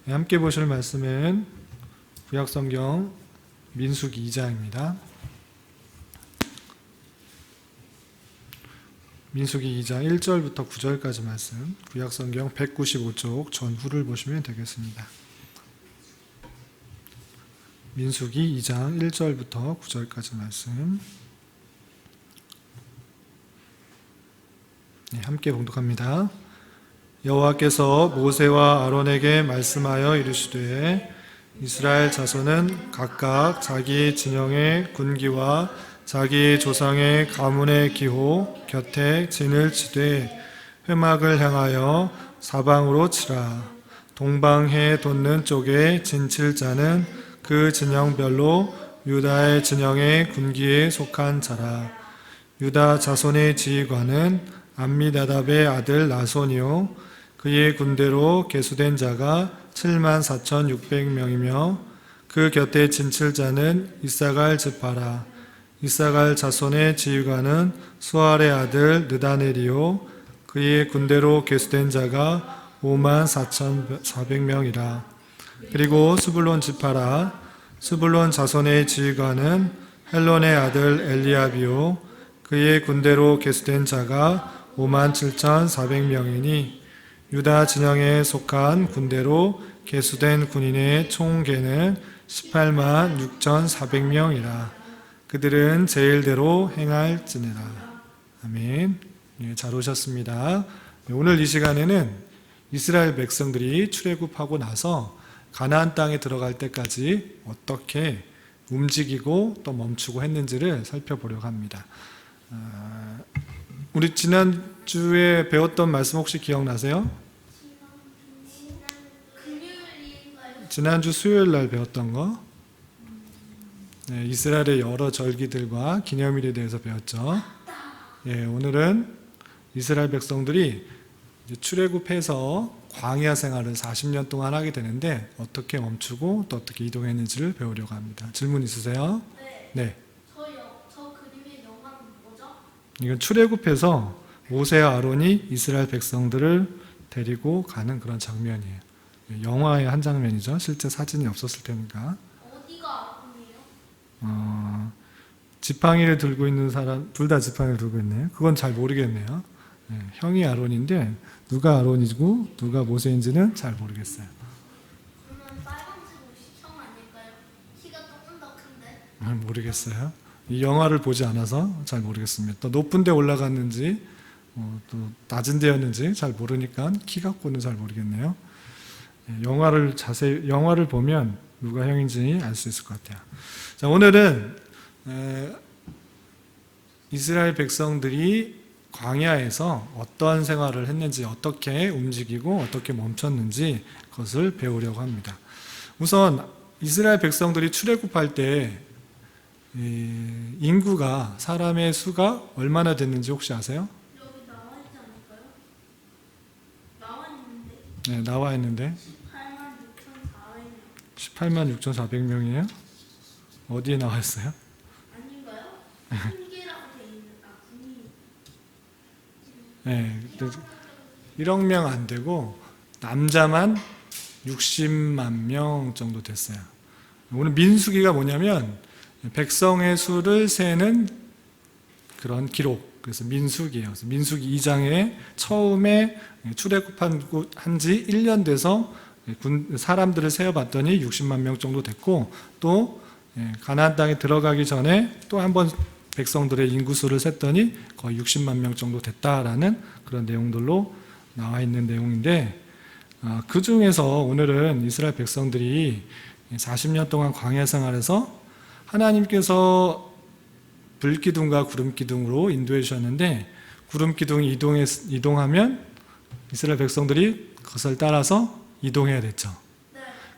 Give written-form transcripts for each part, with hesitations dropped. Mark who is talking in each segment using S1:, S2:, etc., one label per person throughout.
S1: 함께 보실 말씀은 구약성경 민수기 2장입니다. 민수기 2장 1절부터 9절까지 말씀, 구약성경 195쪽 전후를 보시면 되겠습니다. 민수기 2장 1절부터 9절까지 말씀, 함께 봉독합니다. 여호와께서 모세와 아론에게 말씀하여 이르시되 이스라엘 자손은 각각 자기 진영의 군기와 자기 조상의 가문의 기호 곁에 진을 치되 회막을 향하여 사방으로 치라. 동방해 돋는 쪽에 진칠 자는 그 진영별로 유다의 진영의 군기에 속한 자라. 유다 자손의 지휘관은 암미나답의 아들 나손이요 그의 군대로 계수된 자가 74,600명이며 그 곁에 진칠 자는 이사갈 지파라. 이사갈 자손의 지휘관은 수알의 아들 느다넬이요 그의 군대로 계수된 자가 54,400명이라. 그리고 스불론 지파라. 스불론 자손의 지휘관은 헬론의 아들 엘리압이요 그의 군대로 계수된 자가 57,400명이니 유다 진영에 속한 군대로 계수된 군인의 총계는 186,400명이라. 그들은 제일대로 행할지니라. 아멘. 잘 오셨습니다. 오늘 이 시간에는 이스라엘 백성들이 출애굽하고 나서 가나안 땅에 들어갈 때까지 어떻게 움직이고 또 멈추고 했는지를 살펴보려고 합니다. 우리 지난주에 배웠던 말씀 혹시 기억나세요? 지난주 수요일 날 배웠던 거, 이스라엘의 여러 절기들과 기념일에 대해서 배웠죠. 오늘은 이스라엘 백성들이 이제 출애굽해서 광야 생활을 40년 동안 하게 되는데 어떻게 멈추고 또 어떻게 이동했는지를 배우려고 합니다. 질문 있으세요? 네.
S2: 저 그림의 영화는 뭐죠?
S1: 이건 출애굽해서 모세와 아론이 이스라엘 백성들을 데리고 가는 그런 장면이에요. 영화의 한 장면이죠. 실제 사진이 없었을 테니까.
S2: 어디가 아론이에요?
S1: 지팡이를 들고 있는 사람, 둘 다 지팡이를 들고 있네요. 그건 잘 모르겠네요. 형이 아론인데 누가 아론이고 누가 모세인지는 잘 모르겠어요.
S2: 그러면 빨간색 옷이 형 아닐까요? 키가 조금 더 큰데.
S1: 모르겠어요. 이 영화를 보지 않아서 잘 모르겠습니다. 또 높은 데 올라갔는지 또 낮은 데였는지 잘 모르니까 키 갖고는 잘 모르겠네요. 영화를 보면 누가 형인지 알 수 있을 것 같아요. 자, 오늘은 이스라엘 백성들이 광야에서 어떠한 생활을 했는지, 어떻게 움직이고 어떻게 멈췄는지 그것을 배우려고 합니다. 우선 이스라엘 백성들이 출애굽할 때 인구가, 사람의 수가 얼마나 됐는지 혹시 아세요?
S2: 여기 나와 있지 않을까요? 나와 있는데.
S1: 네, 나와 있는데 186,400명이에요. 어디에 나와 있어요?
S2: 아닌가요? 군계라고 돼 있는 군이.
S1: 1억 명 안 되고 남자만 60만 명 정도 됐어요. 오늘 민수기가 뭐냐면 백성의 수를 세는 그런 기록. 그래서 민수기예요. 그래서 민수기 2장에 처음에 출애굽한 지 1년 돼서 사람들을 세어봤더니 60만 명 정도 됐고, 또 가나안 땅에 들어가기 전에 또 한 번 백성들의 인구수를 셌더니 거의 60만 명 정도 됐다라는 그런 내용들로 나와 있는 내용인데, 그 중에서 오늘은 이스라엘 백성들이 40년 동안 광야 생활에서 하나님께서 불기둥과 구름기둥으로 인도해 주셨는데, 구름기둥이 이동하면 이스라엘 백성들이 그것을 따라서 이동해야 됐죠.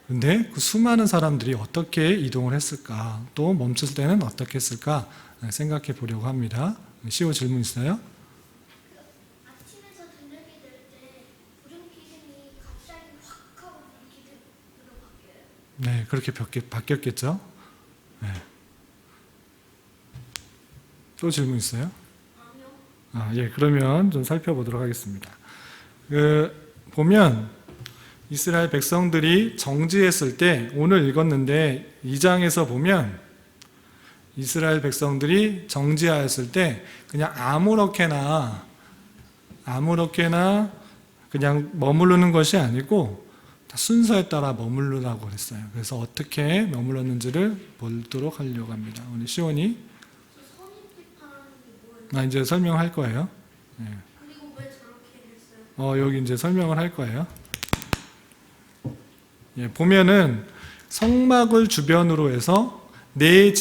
S1: 그런데 그 수많은 사람들이 어떻게 이동을 했을까, 또 멈췄을 때는 어떻게 했을까 생각해 보려고 합니다. 시호 질문 있어요?
S2: 아침에서 저녁이 될 때 구름기둥이 갑자기 확 하고 구름기둥으로 바뀌어요?
S1: 네, 그렇게 바뀌었겠죠. 네. 또 질문 있어요?
S2: 아니요.
S1: 그러면 좀 살펴보도록 하겠습니다. 보면 이스라엘 백성들이 정지했을 때 오늘 읽었는데 2장에서 보면 이스라엘 백성들이 정지하였을 때 그냥 아무렇게나 그냥 머무르는 것이 아니고 다 순서에 따라 머무르라고 그랬어요. 그래서 어떻게 머물렀는지를 보도록 하려고 합니다. 우리 시온이
S2: 선입집하라는 게 뭐예요?
S1: 이제 설명할 거예요.
S2: 그리고 왜 저렇게 했어요?
S1: 여기 이제 설명을 할 거예요. 보면은 성막을 주변으로 해서 세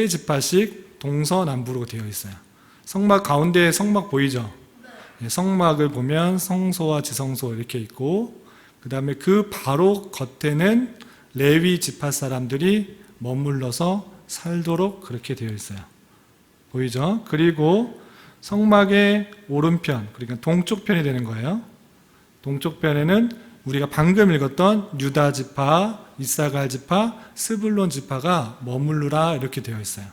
S1: 지파씩 동서남북으로 되어 있어요. 성막 가운데 성막 보이죠? 성막을 보면 성소와 지성소 이렇게 있고, 그 다음에 그 바로 겉에는 레위 지파 사람들이 머물러서 살도록 그렇게 되어 있어요. 보이죠? 그리고 성막의 오른편, 그러니까 동쪽 편이 되는 거예요. 동쪽 편에는 우리가 방금 읽었던 유다 지파, 이사갈 지파, 스불론 지파가 머무르라 이렇게 되어 있어요.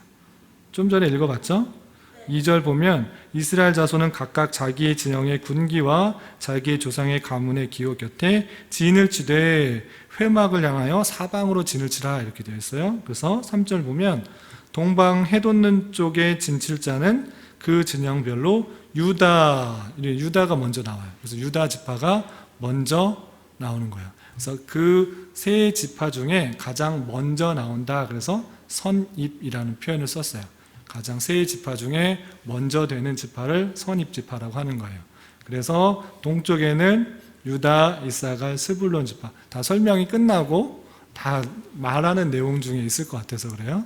S1: 좀 전에 읽어봤죠? 2절 보면 이스라엘 자손은 각각 자기의 진영의 군기와 자기의 조상의 가문의 기호 곁에 진을 치되 회막을 향하여 사방으로 진을 치라 이렇게 되어 있어요. 그래서 3절 보면 동방 해돋는 쪽의 진칠자는 그 진영별로 유다가 먼저 나와요. 그래서 유다 지파가 먼저 나오는 거예요. 그래서 그 세 지파 중에 가장 먼저 나온다. 그래서 선입이라는 표현을 썼어요. 가장 세 지파 중에 먼저 되는 지파를 선입 지파라고 하는 거예요. 그래서 동쪽에는 유다, 이사갈, 스불론 지파. 다 설명이 끝나고 다 말하는 내용 중에 있을 것 같아서 그래요.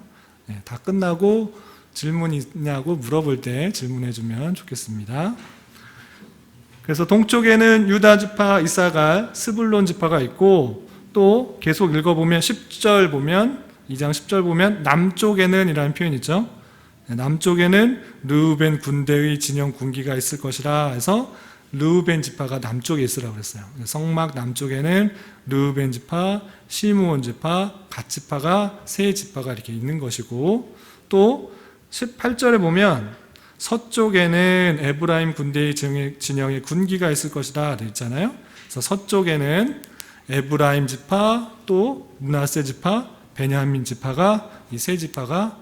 S1: 다 끝나고 질문 있냐고 물어볼 때 질문해 주면 좋겠습니다. 그래서 동쪽에는 유다 지파, 이사갈, 스불론 지파가 있고, 또 계속 읽어보면 10절 보면 2장 10절 보면 남쪽에는 이라는 표현이 있죠. 남쪽에는 르우벤 군대의 진영 군기가 있을 것이라 해서 르우벤 지파가 남쪽에 있으라고 그랬어요. 성막 남쪽에는 르우벤 지파, 시므온 지파, 갓 지파가 세 지파가 이렇게 있는 것이고, 또 18절에 보면 서쪽에는 에브라임 군대의 진영의 군기가 있을 것이다 되어 있잖아요. 그래서 서쪽에는 에브라임 지파, 또 므낫세 지파, 베냐민 지파가 이 세 지파가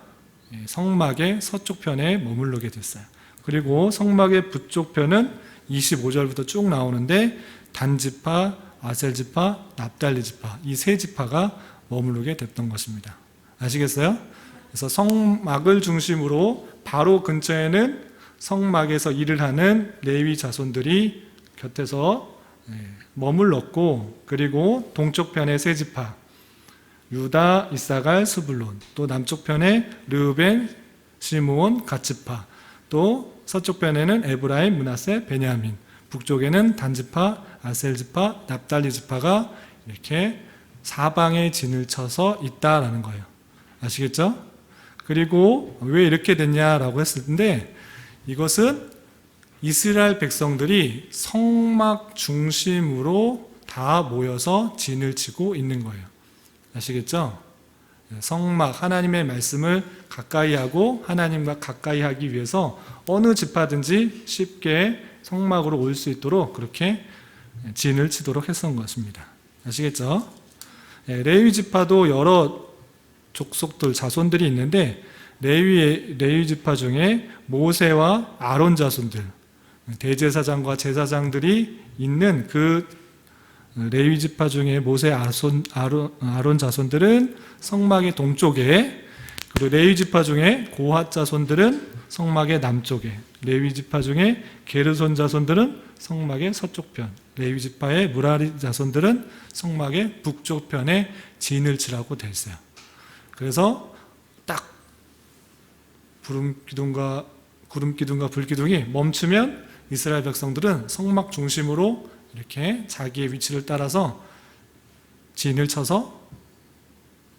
S1: 성막의 서쪽 편에 머무르게 됐어요. 그리고 성막의 북쪽 편은 25절부터 쭉 나오는데 단 지파, 아셀 지파, 납달리 지파 이 세 지파가 머무르게 됐던 것입니다. 아시겠어요? 그래서 성막을 중심으로 바로 근처에는 성막에서 일을 하는 레위 자손들이 곁에서 머물렀고, 그리고 동쪽 편에 세 지파 유다, 이사갈, 스불론, 또 남쪽 편에 르우벤, 시므온, 갓 지파, 또 서쪽 편에는 에브라임, 므낫세, 베냐민, 북쪽에는 단 지파, 아셀 지파, 납달리 지파가 이렇게 사방에 진을 쳐서 있다라는 거예요. 아시겠죠? 그리고 왜 이렇게 됐냐라고 했을 텐데, 이것은 이스라엘 백성들이 성막 중심으로 다 모여서 진을 치고 있는 거예요. 아시겠죠? 성막, 하나님의 말씀을 가까이 하고 하나님과 가까이 하기 위해서 어느 지파든지 쉽게 성막으로 올 수 있도록 그렇게 진을 치도록 했던 것입니다. 아시겠죠? 레위 지파도 여러 족속들, 자손들이 있는데 레위 지파 중에 모세와 아론 자손들, 대제사장과 제사장들이 있는 그 레위 지파 중에 모세, 아론 자손들은 성막의 동쪽에, 그리고 레위 지파 중에 고핫 자손들은 성막의 남쪽에, 레위 지파 중에 게르손 자손들은 성막의 서쪽 편, 레위 지파의 무라리 자손들은 성막의 북쪽 편에 진을 치라고 되어 있어요. 그래서 딱 구름 기둥과 불기둥이 멈추면 이스라엘 백성들은 성막 중심으로 이렇게 자기의 위치를 따라서 진을 쳐서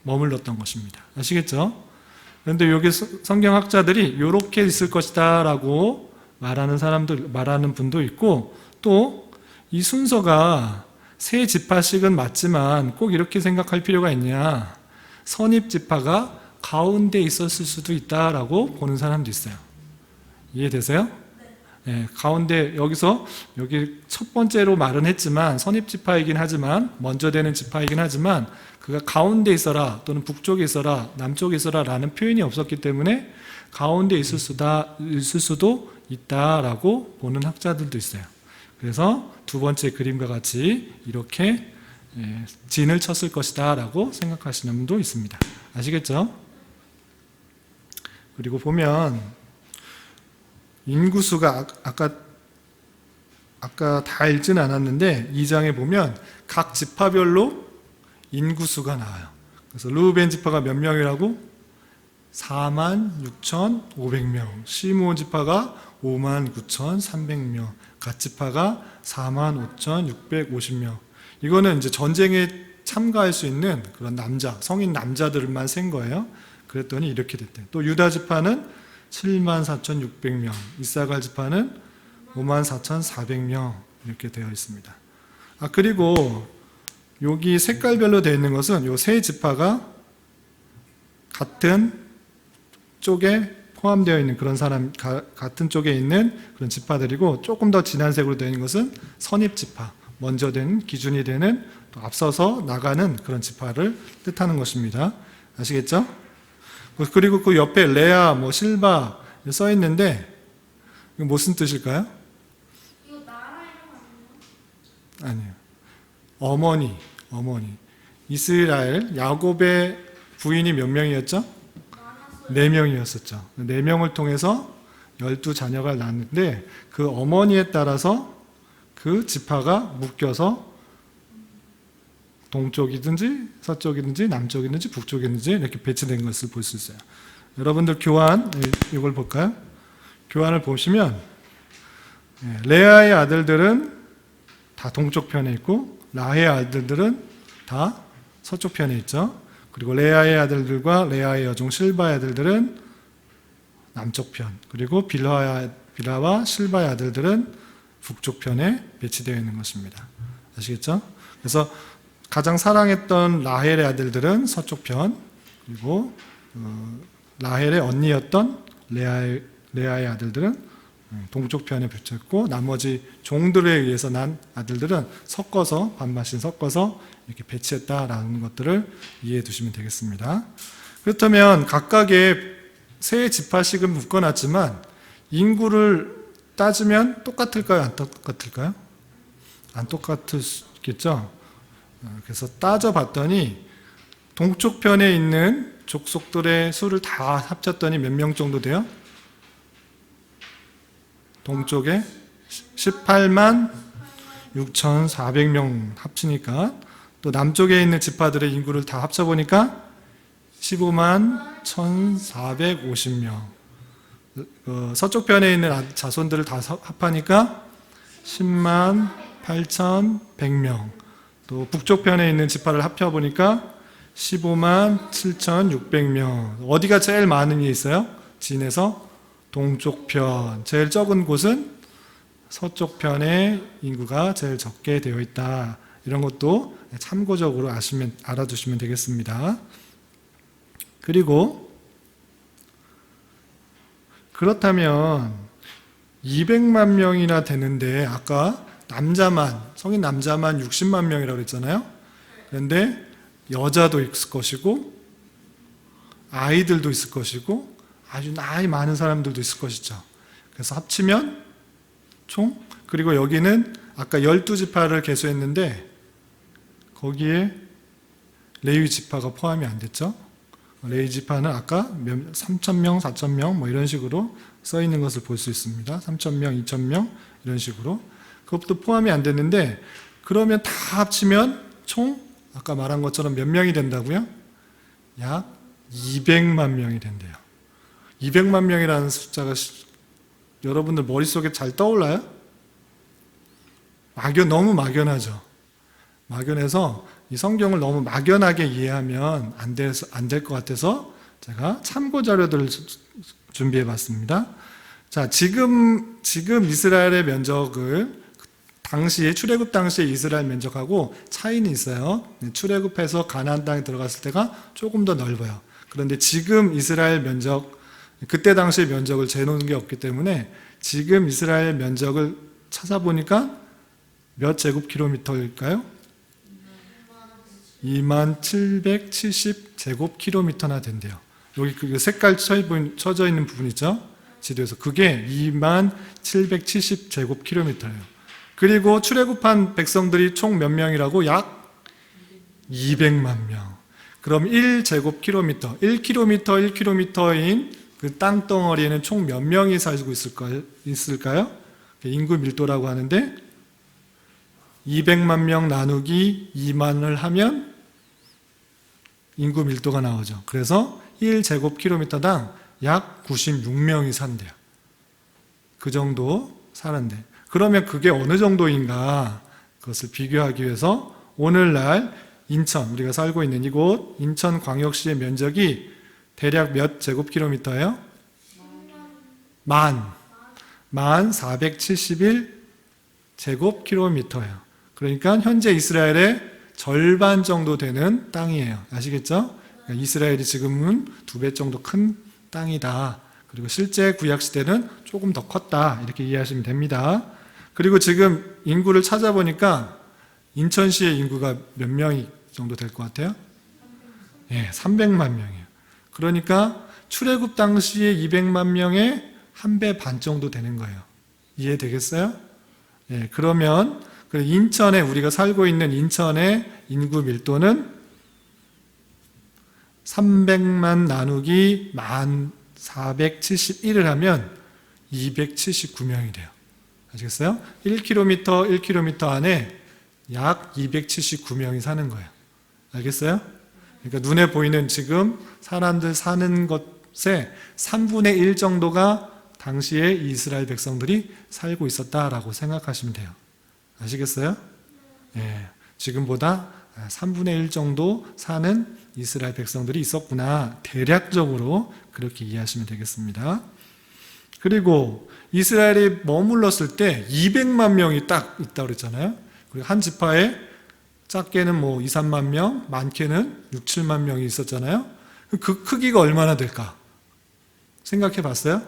S1: 머물렀던 것입니다. 아시겠죠? 그런데 여기 성경학자들이 이렇게 있을 것이다 라고 말하는 분도 있고, 또 이 순서가 세 지파씩은 맞지만 꼭 이렇게 생각할 필요가 있냐, 선입 지파가 가운데 있었을 수도 있다라고 보는 사람도 있어요. 이해되세요? 가운데 여기 첫 번째로 말은 했지만 선입지파이긴 하지만 먼저 되는 지파이긴 하지만 그가 가운데 있어라 또는 북쪽에 있어라 남쪽에 있어라 라는 표현이 없었기 때문에 가운데 있을 수도 있다라고 보는 학자들도 있어요. 그래서 두 번째 그림과 같이 이렇게 진을 쳤을 것이다 라고 생각하시는 분도 있습니다. 아시겠죠? 그리고 보면 인구수가 아까 다 읽지는 않았는데 2장에 보면 각 지파별로 인구수가 나와요. 그래서 르우벤 지파가 몇 명이라고? 46,500명. 시므온 지파가 59,300명. 갓 지파가 45,650명. 이거는 이제 전쟁에 참가할 수 있는 그런 성인 남자들만 센 거예요. 그랬더니 이렇게 됐대요. 또 유다 지파는 74,600명, 이사갈 지파는 54,400명 이렇게 되어 있습니다. 그리고 여기 색깔별로 되어 있는 것은 이 세 지파가 같은 쪽에 포함되어 있는 그런 같은 쪽에 있는 그런 지파들이고 조금 더 진한 색으로 되어 있는 것은 선입 지파, 먼저 된 기준이 되는 또 앞서서 나가는 그런 지파를 뜻하는 것입니다. 아시겠죠? 그리고 그 옆에 레아, 실바 써 있는데 이거 무슨 뜻일까요?
S2: 이거 나라 이름 아니에요?
S1: 아니에요. 어머니. 이스라엘 야곱의 부인이 몇 명이었죠?
S2: 많았어요.
S1: 4명이었었죠. 4명을 통해서 12자녀가 낳았는데 그 어머니에 따라서 그 지파가 묶여서 동쪽이든지 서쪽이든지 남쪽이든지 북쪽이든지 이렇게 배치된 것을 볼 수 있어요. 여러분들 교환 이걸 볼까요? 교환을 보시면 레아의 아들들은 다 동쪽 편에 있고 라헬의 아들들은 다 서쪽 편에 있죠. 그리고 레아의 아들들과 레아의 여종 실바의 아들들은 남쪽 편, 그리고 빌하와 실바의 아들들은 북쪽 편에 배치되어 있는 것입니다. 아시겠죠? 그래서 가장 사랑했던 라헬의 아들들은 서쪽 편, 그리고 라헬의 언니였던 레아의 아들들은 동쪽 편에 붙였고 나머지 종들에 의해서 난 아들들은 반반씩 섞어서 이렇게 배치했다라는 것들을 이해해 두시면 되겠습니다. 그렇다면 각각의 세 지파씩은 묶어놨지만 인구를 따지면 똑같을까요? 안 똑같을까요? 안 똑같겠죠? 그래서 따져봤더니 동쪽 편에 있는 족속들의 수를 다 합쳤더니 몇 명 정도 돼요? 동쪽에 18만 6,400명 합치니까 또 남쪽에 있는 지파들의 인구를 다 합쳐보니까 15만 1,450명 서쪽 편에 있는 자손들을 다 합하니까 10만 8,100명 또 북쪽 편에 있는 지파를 합쳐보니까 15만 7,600명 어디가 제일 많은 게 있어요? 진에서 동쪽 편 제일 적은 곳은 서쪽 편의 인구가 제일 적게 되어 있다. 이런 것도 참고적으로 알아두시면 되겠습니다. 그리고 그렇다면 200만 명이나 되는데 아까 성인 남자만 60만 명이라고 했잖아요. 그런데 여자도 있을 것이고 아이들도 있을 것이고 아주 나이 많은 사람들도 있을 것이죠. 그래서 합치면 그리고 여기는 아까 12지파를 계수했는데 거기에 레위 지파가 포함이 안 됐죠. 레위 지파는 아까 3,000명, 4,000명 이런 식으로 써 있는 것을 볼 수 있습니다. 3,000명, 2,000명 이런 식으로 그것도 포함이 안 됐는데 그러면 다 합치면 총 아까 말한 것처럼 몇 명이 된다고요? 약 200만 명이 된대요. 200만 명이라는 숫자가 여러분들 머릿속에 잘 떠올라요? 너무 막연하죠. 막연해서 이 성경을 너무 막연하게 이해하면 안 될 것 같아서 제가 참고 자료들을 준비해 봤습니다. 자, 지금 이스라엘의 면적을 출애굽 당시의 이스라엘 면적하고 차이는 있어요. 출애굽해서 가나안 땅에 들어갔을 때가 조금 더 넓어요. 그런데 지금 이스라엘 면적, 그때 당시의 면적을 재놓은 게 없기 때문에 지금 이스라엘 면적을 찾아보니까 몇 제곱킬로미터일까요? 2770제곱킬로미터나 된대요. 여기 그 색깔 쳐져 있는 부분 있죠? 지도에서 그게 2770제곱킬로미터예요. 그리고 출애굽한 백성들이 총 몇 명이라고? 약 200만 명. 그럼 1제곱킬로미터, 1km 그 땅덩어리에는 총 몇 명이 살고 있을까요? 인구 밀도라고 하는데 200만 명 나누기 2만을 하면 인구 밀도가 나오죠. 그래서 1제곱킬로미터당 약 96명이 산대요. 그 정도 사는데. 그러면 그게 어느 정도인가? 그것을 비교하기 위해서 오늘날 인천, 우리가 살고 있는 이곳 인천광역시의 면적이 대략 몇 제곱킬로미터예요? 1471제곱킬로미터예요. 그러니까 현재 이스라엘의 절반 정도 되는 땅이에요. 아시겠죠? 그러니까 이스라엘이 지금은 2배 정도 큰 땅이다. 그리고 실제 구약시대는 조금 더 컸다. 이렇게 이해하시면 됩니다. 그리고 지금 인구를 찾아보니까 인천시의 인구가 몇 명이 정도 될 것 같아요? 예, 300만 명이에요. 그러니까 출애굽 당시에 200만 명의 1배 반 정도 되는 거예요. 이해되겠어요? 예, 그러면 인천에 우리가 살고 있는 인천의 인구 밀도는 300만 나누기 1471을 하면 279명이 돼요. 아시겠어요? 1km 안에 약 279명이 사는 거예요. 알겠어요? 그러니까 눈에 보이는 지금 사람들 사는 것의 3분의 1 정도가 당시에 이스라엘 백성들이 살고 있었다라고 생각하시면 돼요. 아시겠어요? 예, 지금보다 3분의 1 정도 사는 이스라엘 백성들이 있었구나. 대략적으로 그렇게 이해하시면 되겠습니다. 그리고 이스라엘이 머물렀을 때 200만 명이 딱 있다고 그랬잖아요. 그리고 한 지파에 작게는 뭐 2, 3만 명, 많게는 6, 7만 명이 있었잖아요. 그 크기가 얼마나 될까? 생각해 봤어요?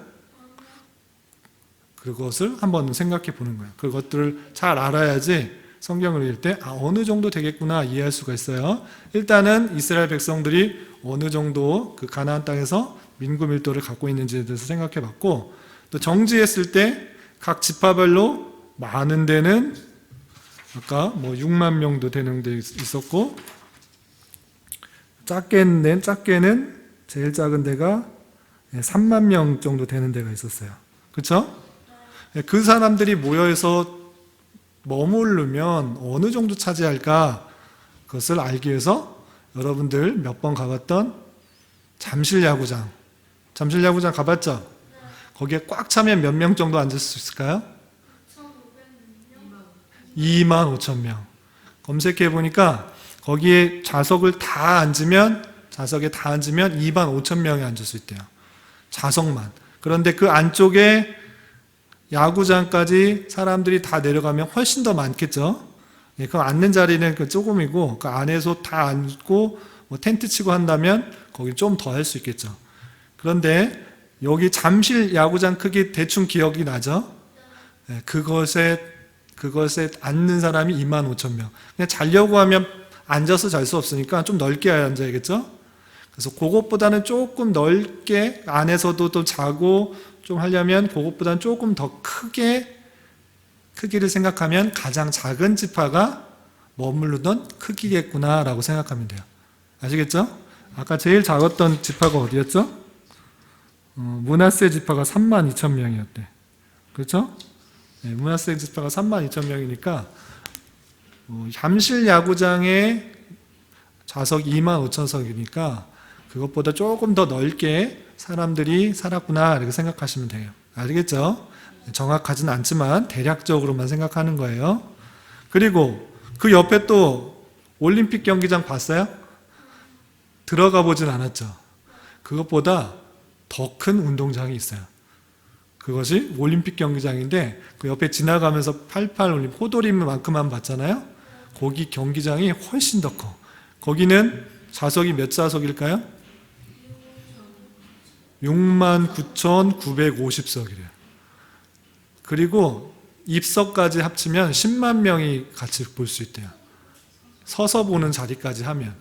S1: 그것을 한번 생각해 보는 거예요. 그것들을 잘 알아야지 성경을 읽을 때 어느 정도 되겠구나 이해할 수가 있어요. 일단은 이스라엘 백성들이 어느 정도 그 가나안 땅에서 민구 밀도를 갖고 있는지에 대해서 생각해 봤고, 또 정지했을 때 각 지파별로 많은 데는 아까 뭐 6만 명도 되는 데 있었고, 작게는 제일 작은 데가 3만 명 정도 되는 데가 있었어요. 그렇죠? 그 사람들이 모여서 머무르면 어느 정도 차지할까? 그것을 알기 위해서 여러분들 몇 번 가봤던 잠실야구장 가봤죠? 거기에 꽉 차면 몇 명 정도 앉을 수 있을까요? 2만 5천 명. 검색해 보니까 거기에 좌석에 다 앉으면 2만 5천 명이 앉을 수 있대요. 좌석만. 그런데 그 안쪽에 야구장까지 사람들이 다 내려가면 훨씬 더 많겠죠. 예, 그 앉는 자리는 그 조금이고, 그 안에서 다 앉고 뭐 텐트 치고 한다면 거기 좀 더 할 수 있겠죠. 그런데 여기 잠실 야구장 크기 대충 기억이 나죠? 예, 그것에 앉는 사람이 2만 5천 명. 그냥 자려고 하면 앉아서 잘 수 없으니까 좀 넓게 앉아야겠죠? 그래서 그것보다는 조금 넓게 안에서도 또 자고 좀 하려면 그것보다는 조금 더 크기를 생각하면 가장 작은 지파가 머무르던 크기겠구나라고 생각하면 돼요. 아시겠죠? 아까 제일 작았던 지파가 어디였죠? 므낫세 지파가 3만 2천 명이었대. 그렇죠? 네, 므낫세 지파가 3만 2천 명이니까 잠실 야구장의 좌석이 2만 5천 석이니까 그것보다 조금 더 넓게 사람들이 살았구나 이렇게 생각하시면 돼요. 알겠죠? 정확하진 않지만 대략적으로만 생각하는 거예요. 그리고 그 옆에 또 올림픽 경기장 봤어요? 들어가 보진 않았죠. 그것보다 더 큰 운동장이 있어요. 그것이 올림픽 경기장인데 그 옆에 지나가면서 88 올림픽 호돌이만큼만 봤잖아요. 거기 경기장이 훨씬 더 커. 거기는 좌석이 몇 좌석일까요? 69,950석이래요. 그리고 입석까지 합치면 10만 명이 같이 볼 수 있대요. 서서 보는 자리까지 하면.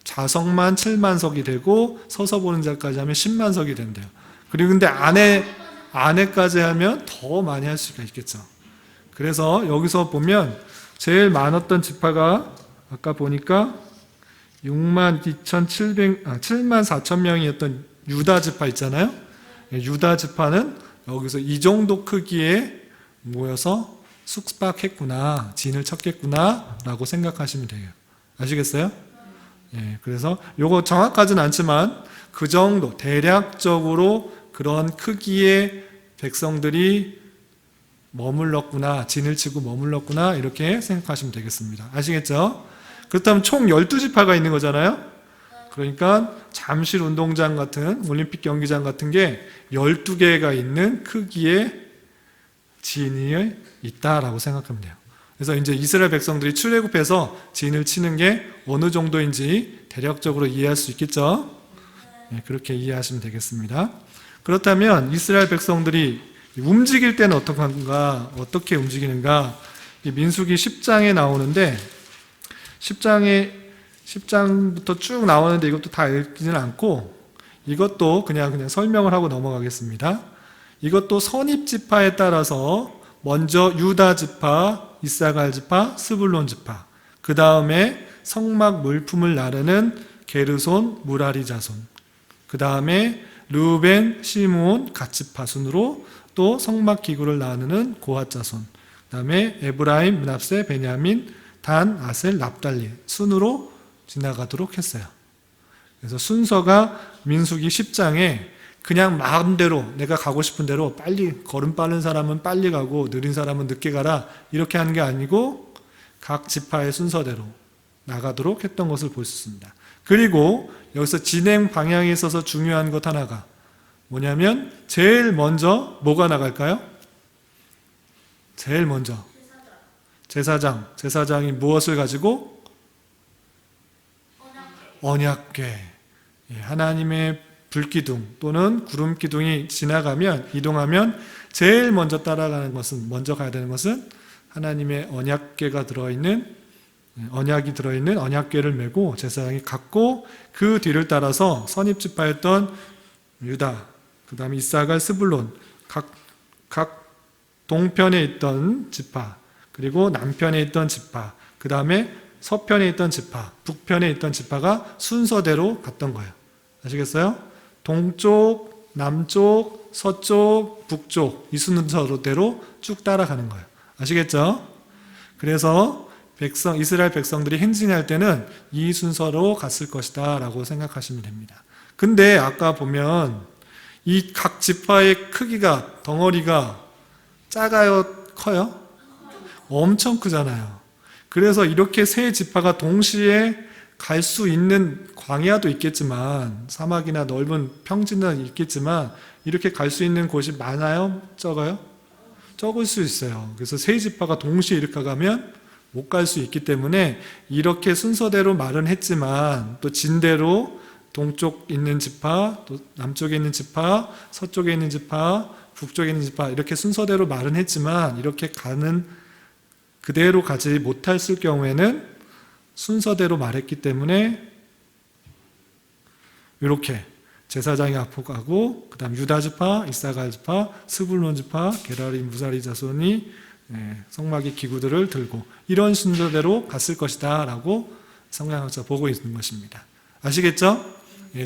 S1: 좌석만 7만 석이 되고 서서 보는 자리까지 하면 10만 석이 된대요. 그리고 근데 안에까지 하면 더 많이 할 수가 있겠죠. 그래서 여기서 보면 제일 많았던 지파가 아까 보니까 7만 4천 명이었던 유다 지파 있잖아요. 유다 지파는 여기서 이 정도 크기에 모여서 숙박했구나, 진을 쳤겠구나 라고 생각하시면 돼요. 아시겠어요? 예, 그래서 요거 정확하진 않지만 그 정도 대략적으로 그런 크기의 백성들이 머물렀구나, 진을 치고 머물렀구나 이렇게 생각하시면 되겠습니다. 아시겠죠? 그렇다면 총 12지파가 있는 거잖아요. 그러니까 잠실 운동장 같은 올림픽 경기장 같은 게 12개가 있는 크기의 진이 있다라고 생각하면 돼요. 그래서 이제 이스라엘 백성들이 출애굽해서 진을 치는 게 어느 정도인지 대략적으로 이해할 수 있겠죠? 네, 그렇게 이해하시면 되겠습니다. 그렇다면 이스라엘 백성들이 움직일 때는 어떻게 움직이는가? 민수기 10장에 나오는데 10장부터 쭉 나오는데 이것도 다 읽지는 않고 이것도 그냥 설명을 하고 넘어가겠습니다. 이것도 선입지파에 따라서 먼저 유다 지파, 이사갈 지파, 스불론 지파, 그 다음에 성막 물품을 나르는 게르손, 무라리 자손, 그 다음에 르우벤, 시므온, 갓 지파 순으로 또 성막 기구를 나누는 고핫 자손, 그 다음에 에브라임, 므납세, 베냐민, 단, 아셀, 납달리 순으로 지나가도록 했어요. 그래서 순서가 민수기 10장에 그냥 마음대로 내가 가고 싶은 대로 빨리 걸음 빠른 사람은 빨리 가고 느린 사람은 늦게 가라 이렇게 하는 게 아니고 각 지파의 순서대로 나가도록 했던 것을 볼 수 있습니다. 그리고 여기서 진행 방향에 있어서 중요한 것 하나가 뭐냐면 제일 먼저 뭐가 나갈까요? 제일 먼저 제사장이 무엇을 가지고? 언약궤, 하나님의 불기둥 또는 구름기둥이 이동하면 제일 먼저 먼저 가야 되는 것은 하나님의 언약궤가 들어있는 언약이 들어있는 언약궤를 메고 제사장이 갖고 그 뒤를 따라서 선입지파였던 유다, 그 다음에 이사갈, 스불론 각 동편에 있던 지파, 그리고 남편에 있던 지파, 그 다음에 서편에 있던 지파, 북편에 있던 지파가 순서대로 갔던 거예요. 아시겠어요? 동쪽, 남쪽, 서쪽, 북쪽 이 순서대로 쭉 따라가는 거예요. 아시겠죠? 그래서 이스라엘 백성들이 행진할 때는 이 순서로 갔을 것이다 라고 생각하시면 됩니다. 근데 아까 보면 이 각 지파의 크기가, 덩어리가 작아요? 커요? 엄청 크잖아요. 그래서 이렇게 세 지파가 동시에 갈 수 있는 광야도 있겠지만 사막이나 넓은 평지는 있겠지만 이렇게 갈 수 있는 곳이 많아요? 적어요? 적을 수 있어요. 그래서 세 지파가 동시에 이렇게 가면 못 갈 수 있기 때문에 이렇게 순서대로 말은 했지만 또 진대로 동쪽 있는 지파, 또 남쪽에 있는 지파, 서쪽에 있는 지파, 북쪽에 있는 지파 이렇게 순서대로 말은 했지만 이렇게 그대로 가지 못했을 경우에는 순서대로 말했기 때문에 이렇게 제사장이 앞으로 가고 그 다음 유다 지파, 이사갈 지파, 스불론 지파, 게라리, 무사리 자손이 성막의 기구들을 들고 이런 순서대로 갔을 것이다 라고 성경학자 보고 있는 것입니다. 아시겠죠?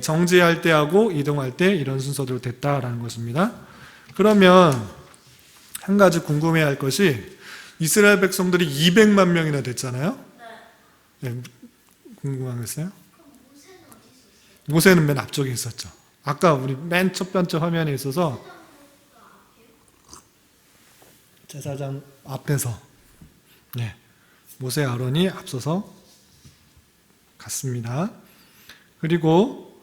S1: 정지할 때하고 이동할 때 이런 순서대로 됐다라는 것입니다. 그러면 한 가지 궁금해할 것이 이스라엘 백성들이 200만 명이나 됐잖아요. 네, 궁금하겠어요? 모세는 맨 앞쪽에 있었죠. 아까 우리 맨 첫 번째 화면에 있어서 제사장 앞에서 모세 아론이 앞서서 갔습니다. 그리고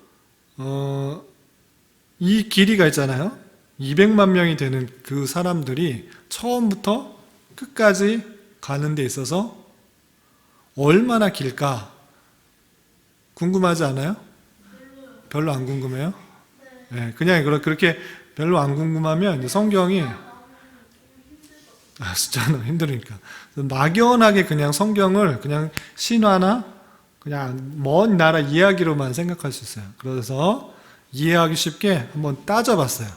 S1: 이 길이가 있잖아요. 200만 명이 되는 그 사람들이 처음부터 끝까지 가는 데 있어서 얼마나 길까? 궁금하지 않아요? 별로 안 궁금해요? 네, 그냥 그렇게 별로 안 궁금하면 성경이 숫자는 힘드니까. 막연하게 그냥 성경을 그냥 신화나 그냥 먼 나라 이야기로만 생각할 수 있어요. 그래서 이해하기 쉽게 한번 따져봤어요.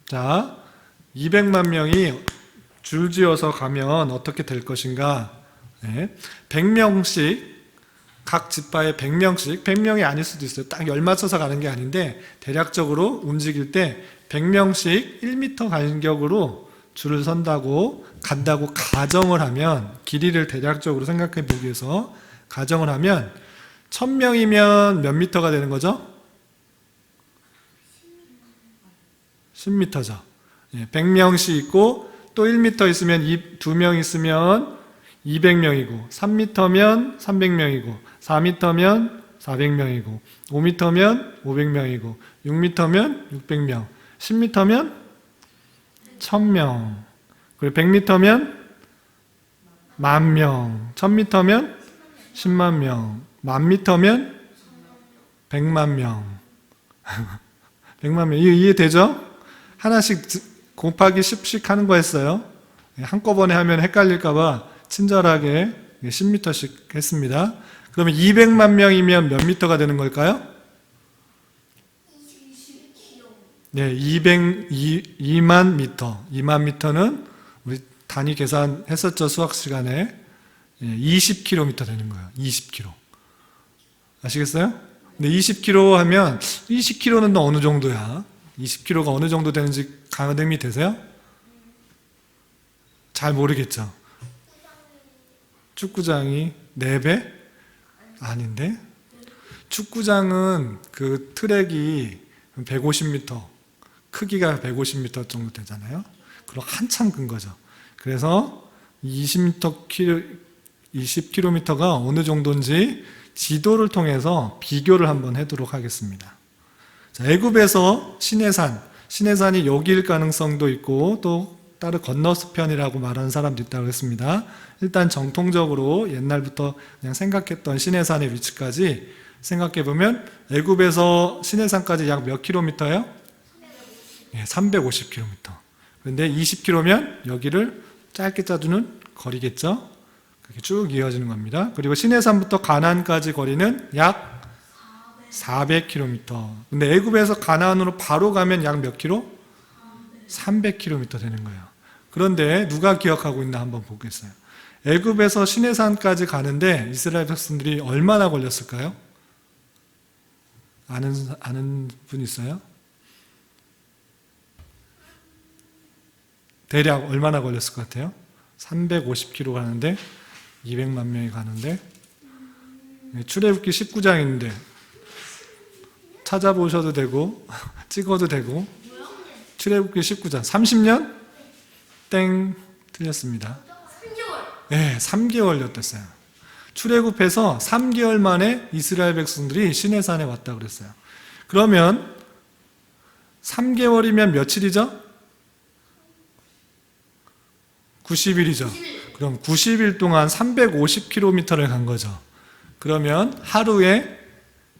S1: 자, 200만 명이 줄지어서 가면 어떻게 될 것인가? 네. 100명씩, 각 지파에 100명씩, 100명이 아닐 수도 있어요. 딱 열 맞춰서 가는 게 아닌데, 대략적으로 움직일 때 100명씩 1m 간격으로 줄을 간다고 가정을 하면, 길이를 대략적으로 생각해 보기 위해서 가정을 하면, 1000명이면 몇 미터가 되는 거죠? 10m죠. 100명씩 있고, 또 1m 있으면 2명 있으면 200명이고 3m면 300명이고 4m면 400명이고 5m면 500명이고 6m면 600명 10m면 1000명 그리고 100m면 10,000명 1000m면 10만 명 10,000m면 100만 명 100만 명 이해되죠? 하나씩 곱하기 10씩 하는 거였어요. 한꺼번에 하면 헷갈릴까봐 친절하게 10m씩 했습니다. 그러면 200만 명이면 몇 미터가 되는 걸까요?
S2: 20km.
S1: 네, 2만 미터. 2만 미터는 우리 단위 계산했었죠, 수학 시간에. 20km 되는 거예요. 20km. 아시겠어요? 근데 20km 하면 20km는 어느 정도야? 20km가 어느 정도 되는지 가늠이 되세요? 잘 모르겠죠? 축구장이 4배? 아닌데? 축구장은 그 트랙이 150m, 크기가 150m 정도 되잖아요? 그럼 한참 큰 거죠. 그래서 20km가 어느 정도인지 지도를 통해서 비교를 한번 해보도록 하겠습니다. 자, 애굽에서 시내산이 여기일 가능성도 있고 또 다른 건너편이라고 말하는 사람도 있다고 했습니다. 일단 정통적으로 옛날부터 그냥 생각했던 시내산의 위치까지 생각해보면 애굽에서 시내산까지 약 몇 킬로미터예요? 350km. 그런데 20km면 여기를 짧게 짜주는 거리겠죠? 그렇게 쭉 이어지는 겁니다. 그리고 시내산부터 가나안까지 거리는 약 400km. 근데 애굽에서 가나안으로 바로 가면 약 몇 킬로? 300km 되는 거예요. 그런데 누가 기억하고 있나 한번 보겠어요. 애굽에서 시내산까지 가는데 이스라엘 백성들이 얼마나 걸렸을까요? 아는 분 있어요? 대략 얼마나 걸렸을 것 같아요? 350km 가는데 200만 명이 가는데 출애굽기 19장인데 찾아보셔도 되고 찍어도 되고 출애굽기 19장 30년? 땡 틀렸습니다.
S2: 3개월.
S1: 네, 3개월이었어요. 출애굽해서 3개월 만에 이스라엘 백성들이 시내산에 왔다 그랬어요. 그러면 3개월이면 며칠이죠? 90일이죠. 그럼 90일 동안 350km를 간 거죠. 그러면 하루에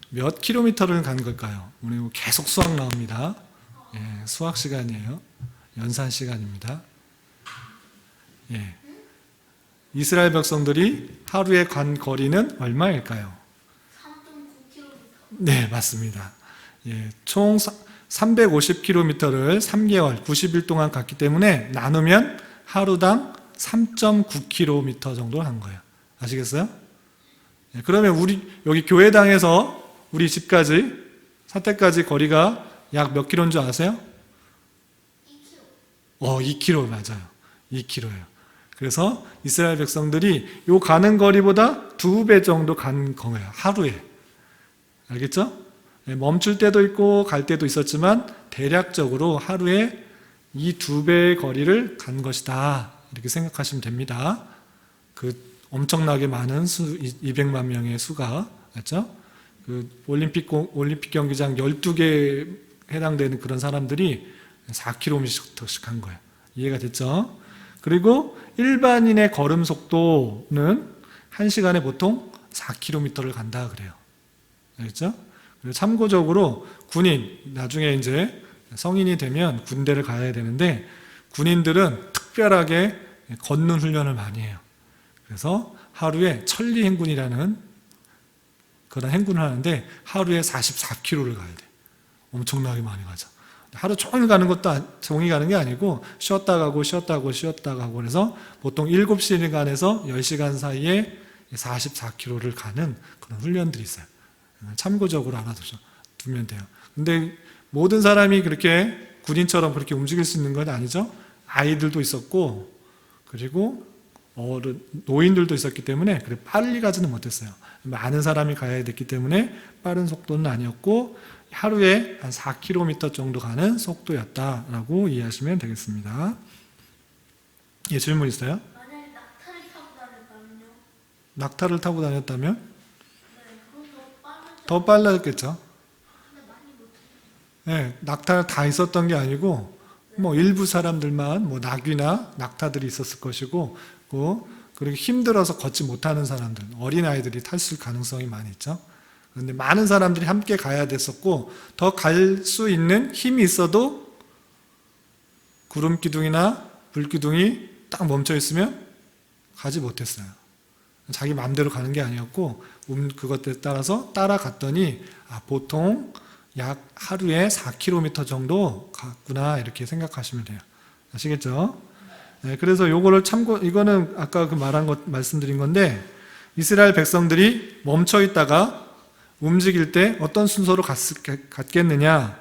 S1: 몇 킬로미터를 간 걸까요? 우리 계속 수학 나옵니다. 예, 수학 시간이에요. 연산 시간입니다. 예. 이스라엘 백성들이 하루에 간 거리는 얼마일까요?
S2: 3.9km.
S1: 네, 맞습니다. 예, 총 350km를 3개월, 90일 동안 갔기 때문에 나누면 하루당 3.9km 정도 한 거예요. 아시겠어요? 예, 그러면 우리 여기 교회당에서 우리 집까지 사택까지 거리가 약 몇 킬로인 줄 아세요?
S2: 2km.
S1: 2km 맞아요. 2km예요. 그래서 이스라엘 백성들이 요 가는 거리보다 2배 정도 간 거예요. 하루에. 알겠죠? 멈출 때도 있고 갈 때도 있었지만 대략적으로 하루에 이 2배의 거리를 간 것이다. 이렇게 생각하시면 됩니다. 그 엄청나게 많은 200만 명의 수가 맞죠? 그 올림픽 경기장 12개에 해당되는 그런 사람들이 4km씩 한 거예요. 이해가 됐죠? 그리고 일반인의 걸음 속도는 1시간에 보통 4km를 간다 그래요. 알겠죠? 그리고 참고적으로 군인, 나중에 이제 성인이 되면 군대를 가야 되는데 군인들은 특별하게 걷는 훈련을 많이 해요. 그래서 하루에 천리 행군이라는 그런 행군을 하는데 하루에 44km를 가야 돼. 엄청나게 많이 가죠. 하루 종일 가는 것도 종일 가는 게 아니고 쉬었다 가고 쉬었다 가고 쉬었다 가고 그래서 보통 7시간에서 10시간 사이에 44km를 가는 그런 훈련들이 있어요. 참고적으로 알아두면 돼요. 근데 모든 사람이 그렇게 군인처럼 그렇게 움직일 수 있는 건 아니죠. 아이들도 있었고 그리고 노인들도 있었기 때문에 그래 빨리 가지는 못했어요. 많은 사람이 가야 됐기 때문에 빠른 속도는 아니었고 하루에 한 4km 정도 가는 속도였다라고 이해하시면 되겠습니다. 예, 질문 있어요?
S2: 만약에 낙타를 타고 다녔다면요?
S1: 낙타를 타고 다녔다면
S2: 네, 그럼 더 빠르죠.
S1: 더 빨랐겠죠.
S2: 근데 많이 못해요.
S1: 예, 낙타가 다 있었던 게 아니고 뭐 일부 사람들만 뭐 나귀나 낙타들이 있었을 것이고 그리고 힘들어서 걷지 못하는 사람들, 어린아이들이 탔을 가능성이 많이 있죠. 그런데 많은 사람들이 함께 가야 됐었고 더 갈 수 있는 힘이 있어도 구름 기둥이나 불 기둥이 딱 멈춰 있으면 가지 못했어요. 자기 마음대로 가는 게 아니었고 그것에 따라서 따라갔더니 보통 약 하루에 4km 정도 갔구나 이렇게 생각하시면 돼요. 아시겠죠? 네, 그래서 요거를 이거는 아까 그 말씀드린 건데 이스라엘 백성들이 멈춰 있다가 움직일 때 어떤 순서로 갔겠느냐?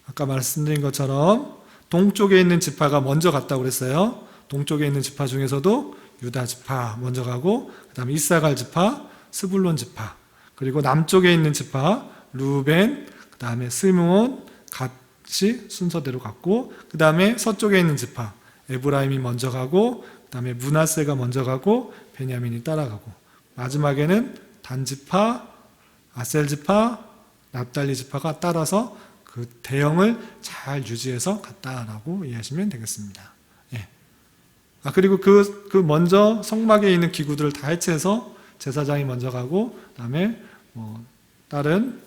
S1: 아까 말씀드린 것처럼 동쪽에 있는 지파가 먼저 갔다고 그랬어요. 동쪽에 있는 지파 중에서도 유다 지파 먼저 가고 그 다음에 이사갈 지파, 스불론 지파 그리고 남쪽에 있는 지파 루벤, 그 다음에 스므온, 갓이 순서대로 갔고 그 다음에 서쪽에 있는 지파 에브라임이 먼저 가고 그 다음에 므낫세가 먼저 가고 베냐민이 따라가고 마지막에는 단 지파, 아셀 지파, 납달리 지파가 따라서 그 대형을 잘 유지해서 갔다라고 이해하시면 되겠습니다. 예. 그리고 그 먼저 성막에 있는 기구들을 다 해체해서 제사장이 먼저 가고 그다음에 다른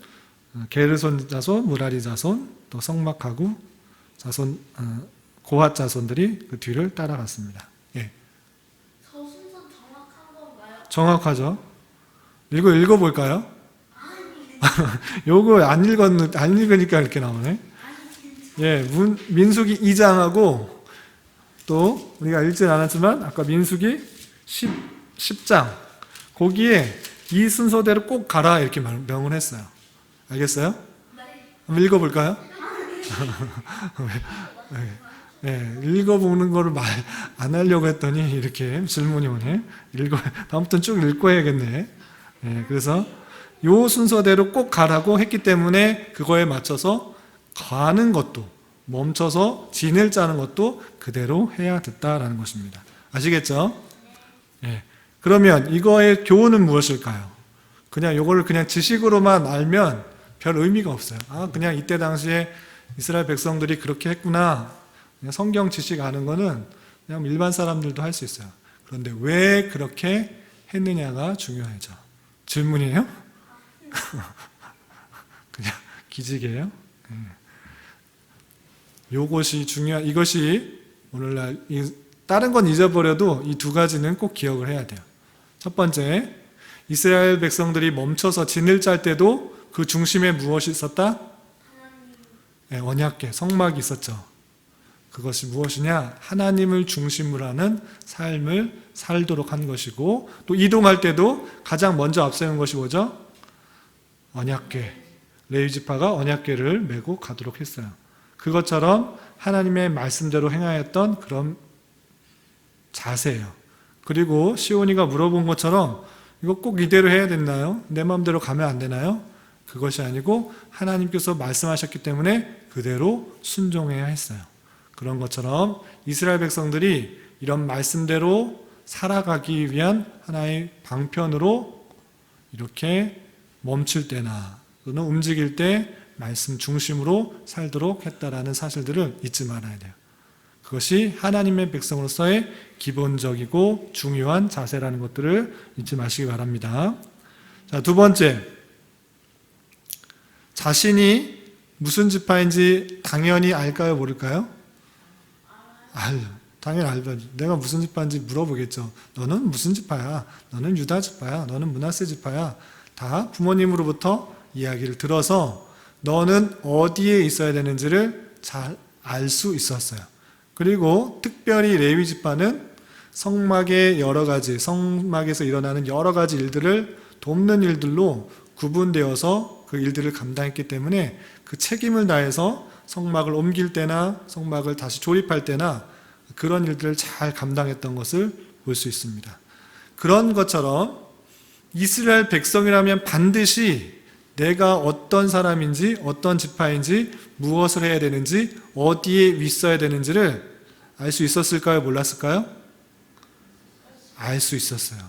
S1: 게르손 자손, 무라리 자손, 또 성막 가구 자손, 고핫 자손들이 그 뒤를 따라갔습니다. 예.
S2: 저 순서 정확한 건가요?
S1: 정확하죠. 읽어볼까요?
S2: 아니,
S1: 요거 안 읽으니까 이렇게 나오네. 예, 민수기 2장하고 또 우리가 읽진 않았지만 아까 민수기 10장 거기에 이 순서대로 꼭 가라 이렇게 명을 했어요. 알겠어요?
S2: 네.
S1: 한번 읽어볼까요? 네, 읽어보는 거를 말 안 하려고 했더니 이렇게 질문이 오네. 다음부터는 쭉 읽고 해야겠네. 네, 그래서 요 순서대로 꼭 가라고 했기 때문에 그거에 맞춰서 가는 것도 멈춰서 진을 짜는 것도 그대로 해야 됐다라는 것입니다. 아시겠죠? 네. 그러면 이거의 교훈은 무엇일까요? 그냥 요거를 그냥 지식으로만 알면 별 의미가 없어요. 그냥 이때 당시에 이스라엘 백성들이 그렇게 했구나. 그냥 성경 지식 아는 거는 그냥 일반 사람들도 할 수 있어요. 그런데 왜 그렇게 했느냐가 중요하죠. 질문이에요? 그냥 기직이에요? 이것이 오늘날 다른 건 잊어버려도 이 두 가지는 꼭 기억을 해야 돼요. 첫 번째, 이스라엘 백성들이 멈춰서 진을 짤 때도 그 중심에 무엇이 있었다? 네, 언약궤, 성막이 있었죠. 그것이 무엇이냐? 하나님을 중심으로 하는 삶을 살도록 한 것이고 또 이동할 때도 가장 먼저 앞세운 것이 뭐죠? 언약궤. 레위 지파가 언약궤를 메고 가도록 했어요. 그것처럼 하나님의 말씀대로 행하였던 그런 자세예요. 그리고 시온이가 물어본 것처럼 이거 꼭 이대로 해야 됐나요? 내 마음대로 가면 안 되나요? 그것이 아니고 하나님께서 말씀하셨기 때문에 그대로 순종해야 했어요. 그런 것처럼 이스라엘 백성들이 이런 말씀대로 살아가기 위한 하나의 방편으로 이렇게 멈출 때나 또는 움직일 때 말씀 중심으로 살도록 했다라는 사실들을 잊지 말아야 돼요. 그것이 하나님의 백성으로서의 기본적이고 중요한 자세라는 것들을 잊지 마시기 바랍니다. 자, 두 번째, 자신이 무슨 지파인지 당연히 알까요, 모를까요? 당연히 알죠. 내가 무슨 지파인지 물어보겠죠. 너는 무슨 지파야? 너는 유다 지파야? 너는 므낫세 지파야? 다 부모님으로부터 이야기를 들어서 너는 어디에 있어야 되는지를 잘 알 수 있었어요. 그리고 특별히 레위 지파는 성막의 여러 가지, 성막에서 일어나는 여러 가지 일들을 돕는 일들로 구분되어서 그 일들을 감당했기 때문에 그 책임을 다해서 성막을 옮길 때나 성막을 다시 조립할 때나 그런 일들을 잘 감당했던 것을 볼 수 있습니다. 그런 것처럼 이스라엘 백성이라면 반드시 내가 어떤 사람인지 어떤 지파인지 무엇을 해야 되는지 어디에 있어야 되는지를 알 수 있었을까요? 몰랐을까요? 알 수 있었어요.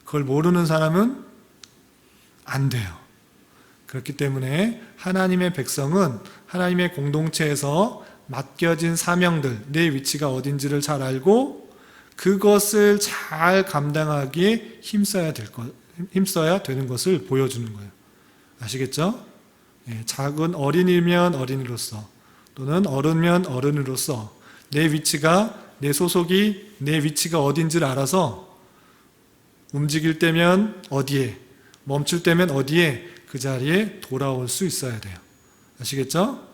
S1: 그걸 모르는 사람은 안 돼요. 그렇기 때문에 하나님의 백성은 하나님의 공동체에서 맡겨진 사명들, 내 위치가 어딘지를 잘 알고 그것을 잘 감당하기에 힘써야 되는 것을 보여주는 거예요. 아시겠죠? 작은 어린이면 어린이로서 또는 어른면 어른으로서 내 위치가, 내 소속이, 내 위치가 어딘지를 알아서 움직일 때면 어디에, 멈출 때면 어디에 그 자리에 돌아올 수 있어야 돼요. 아시겠죠?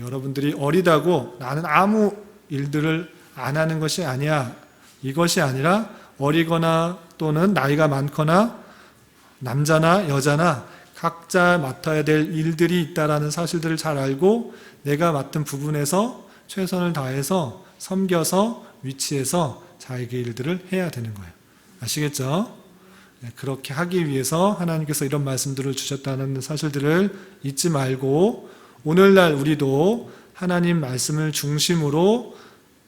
S1: 여러분들이 어리다고 나는 아무 일들을 안 하는 것이 아니야. 이것이 아니라 어리거나 또는 나이가 많거나 남자나 여자나 각자 맡아야 될 일들이 있다라는 사실들을 잘 알고 내가 맡은 부분에서 최선을 다해서 섬겨서 위치해서 자기의 일들을 해야 되는 거예요. 아시겠죠? 그렇게 하기 위해서 하나님께서 이런 말씀들을 주셨다는 사실들을 잊지 말고 오늘날 우리도 하나님 말씀을 중심으로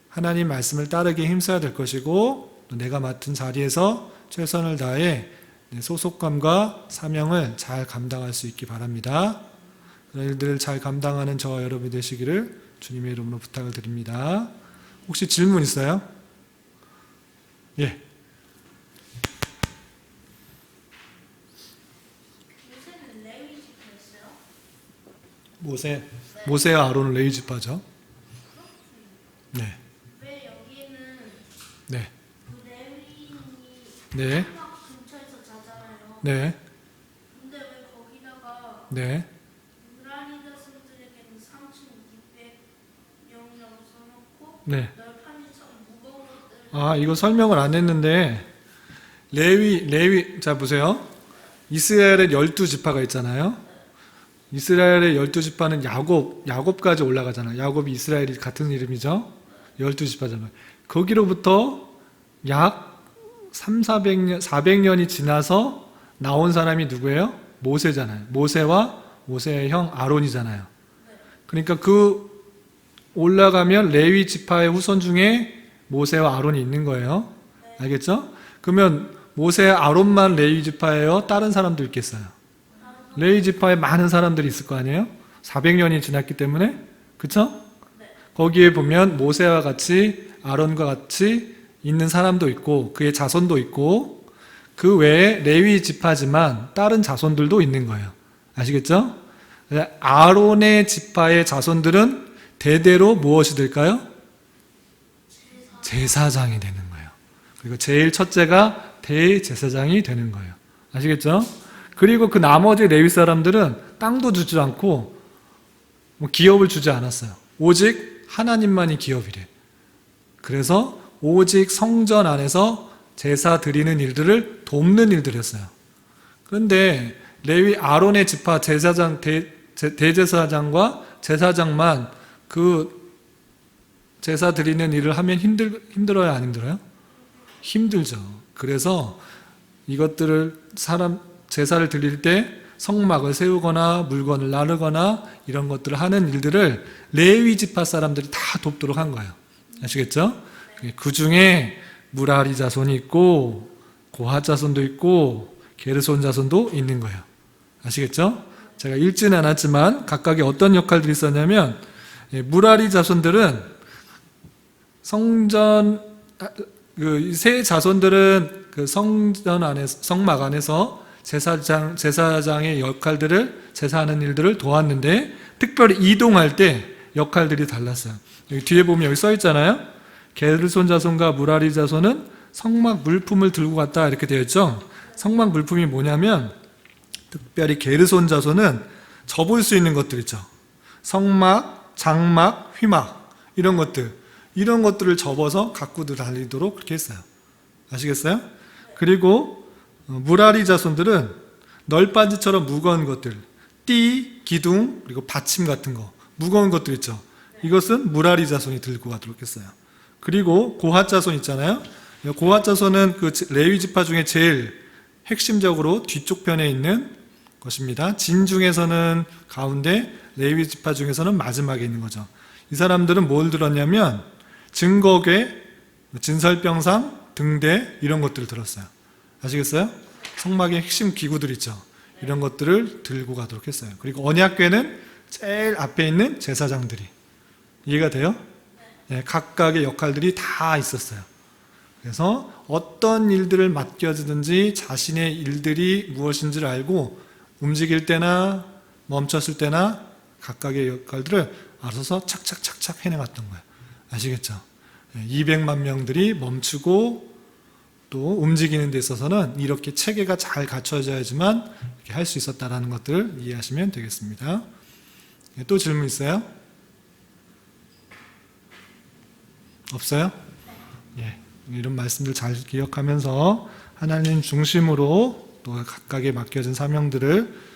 S1: 하나님 말씀을 따르게 힘써야 될 것이고 내가 맡은 자리에서 최선을 다해 소속감과 사명을 잘 감당할 수 있기 바랍니다. 그런 일들을 잘 감당하는 저와 여러분이 되시기를 주님의 이름으로 부탁을 드립니다. 혹시 질문 있어요? 예.
S2: 요새는 레위 지파였어요?
S1: 모세와 아론은 레위 지파죠. 네.
S2: 왜 여기는
S1: 네.
S2: 그 레위인이
S1: 네.
S2: 성막 근처에서 자잖아요.
S1: 네.
S2: 근데 왜 거기다가
S1: 네.
S2: 무라리 자손들에게는 3,200명이라고 써놓고
S1: 네.
S2: 널판지처럼 무거운 것들을
S1: 아, 이거 설명을 안 했는데 레위 자 보세요. 이스라엘의 12지파가 있잖아요. 이스라엘의 12지파는 야곱까지 올라가잖아요. 야곱이 이스라엘이 같은 이름이죠. 12지파잖아요. 거기로부터 약 300~400년, 400년이 지나서 나온 사람이 누구예요? 모세잖아요. 모세와 모세의 형 아론이잖아요. 그러니까 그 올라가면 레위 지파의 후손 중에 모세와 아론이 있는 거예요. 알겠죠? 그러면 모세 아론만 레위 지파예요? 다른 사람도 있겠어요? 레위 지파에 많은 사람들이 있을 거 아니에요? 400년이 지났기 때문에. 그쵸? 거기에 보면 모세와 같이 아론과 같이 있는 사람도 있고 그의 자손도 있고 그 외에 레위 지파지만 다른 자손들도 있는 거예요. 아시겠죠? 아론의 지파의 자손들은 대대로 무엇이 될까요? 제사장이 되는 거예요. 그리고 제일 첫째가 대제사장이 되는 거예요. 아시겠죠? 그리고 그 나머지 레위 사람들은 땅도 주지 않고 기업을 주지 않았어요. 오직 하나님만이 기업이래. 그래서 오직 성전 안에서 제사 드리는 일들을 돕는 일들이었어요. 그런데 레위 아론의 지파 제사장 대제사장과 제사장만 그 제사 드리는 일을 하면 힘들어요, 안 힘들어요? 힘들죠. 그래서 이것들을 제사를 드릴 때 성막을 세우거나 물건을 나르거나 이런 것들을 하는 일들을 레위 지파 사람들이 다 돕도록 한 거예요. 아시겠죠? 그 중에 무라리 자손이 있고 고핫 자손도 있고 게르손 자손도 있는 거예요. 아시겠죠? 제가 읽지는 않았지만 각각의 어떤 역할들이 있었냐면 무라리 자손들은 세 자손들은 그 성전 안에서 성막 안에서 제사장의 역할들을 제사하는 일들을 도왔는데 특별히 이동할 때 역할들이 달랐어요. 여기 뒤에 보면 여기 써 있잖아요. 게르손 자손과 무라리 자손은 성막 물품을 들고 갔다 이렇게 되어 있죠. 성막 물품이 뭐냐면 특별히 게르손 자손은 접을 수 있는 것들 있죠. 성막, 장막, 휘막 이런 것들을 접어서 갖고 다니도록 그렇게 했어요. 아시겠어요? 그리고 무라리 자손들은 널빤지처럼 무거운 것들, 띠, 기둥, 그리고 받침 같은 거 무거운 것들 있죠. 이것은 무라리 자손이 들고 가도록 했어요. 그리고 고핫 자손 있잖아요. 고핫 자손은 그 레위 지파 중에 제일 핵심적으로 뒤쪽 편에 있는 것입니다. 진 중에서는 가운데, 레위 지파 중에서는 마지막에 있는 거죠. 이 사람들은 뭘 들었냐면 증거궤, 진설병상, 등대 이런 것들을 들었어요. 아시겠어요? 성막의 핵심 기구들 있죠. 이런 것들을 들고 가도록 했어요. 그리고 언약궤는 제일 앞에 있는 제사장들이. 이해가 돼요? 네, 각각의 역할들이 다 있었어요. 그래서 어떤 일들을 맡겨지든지 자신의 일들이 무엇인지를 알고 움직일 때나 멈췄을 때나 각각의 역할들을 알아서 착착착착 해내갔던 거예요. 아시겠죠? 200만 명들이 멈추고 또 움직이는 데 있어서는 이렇게 체계가 잘 갖춰져야지만 이렇게 할 수 있었다는 것들을 이해하시면 되겠습니다. 또 질문 있어요? 없어요? 예, 이런 말씀들 잘 기억하면서 하나님 중심으로 또 각각의 맡겨진 사명들을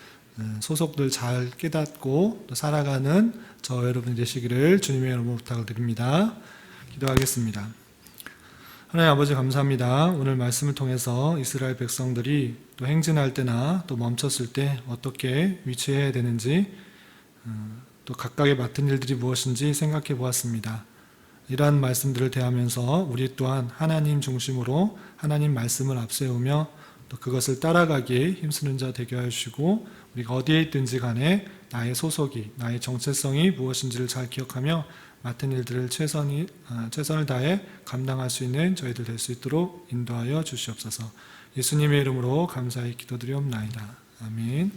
S1: 소속들 잘 깨닫고 또 살아가는 저 여러분 되시기를 주님의 이름으로 부탁을 드립니다. 기도하겠습니다. 하나님 아버지 감사합니다. 오늘 말씀을 통해서 이스라엘 백성들이 또 행진할 때나 또 멈췄을 때 어떻게 위치해야 되는지 또 각각의 맡은 일들이 무엇인지 생각해 보았습니다. 이러한 말씀들을 대하면서 우리 또한 하나님 중심으로 하나님 말씀을 앞세우며 또 그것을 따라가기에 힘쓰는 자 되게 하시고 우리가 어디에 있든지 간에 나의 소속이, 나의 정체성이 무엇인지를 잘 기억하며 맡은 일들을 최선을 다해 감당할 수 있는 저희들 될 수 있도록 인도하여 주시옵소서. 예수님의 이름으로 감사히 기도드리옵나이다. 아멘.